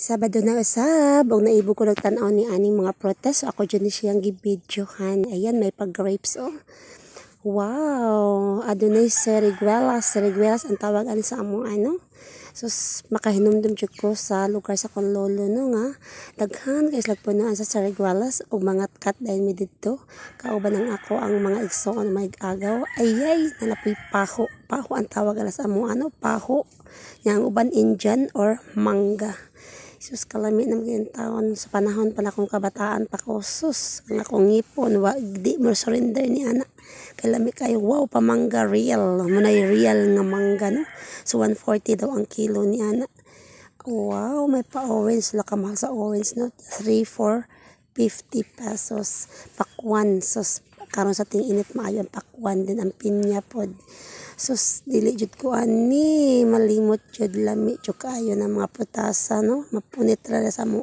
Sabado na usab, og naibo ko nagtan-aw ni aning mga protest. So ako dyan siyang gibidyohan. Ayan, may pag-grapes oh. Wow! Adunay seriguelas ang tawag ani sa among ano. So makahinumdum jud ko sa lugar sa kon lolo no nga. Daghan kay punuan sa seriguelas ug mga kat dahil mi didto. Kauban ang ako ang mga igsoon may agaw. Ayay, nalapoy paho. Paho ang tawag ala sa among ano, paho. Yang uban Indian or mangga. Sus kalami na mga taon sa panahon pa na akong kabataan pa ko. Sus, ang akong ngipon, di mo surrender ni ana. Kalami kayo, wow, pamangga real. Munay real nga mangga, no? So 140 daw ang kilo ni ana. Wow, may pa-orange. Wala ka mahal sa orange, no? 3, 4, 50 pesos. Pakwan. Sus, karon sa ting init maayo ang pakwan din ang pinya pod. Sus, dili jud ko ani malimot jud lami jud kayo ng mga putasa no mapunit ra sa mo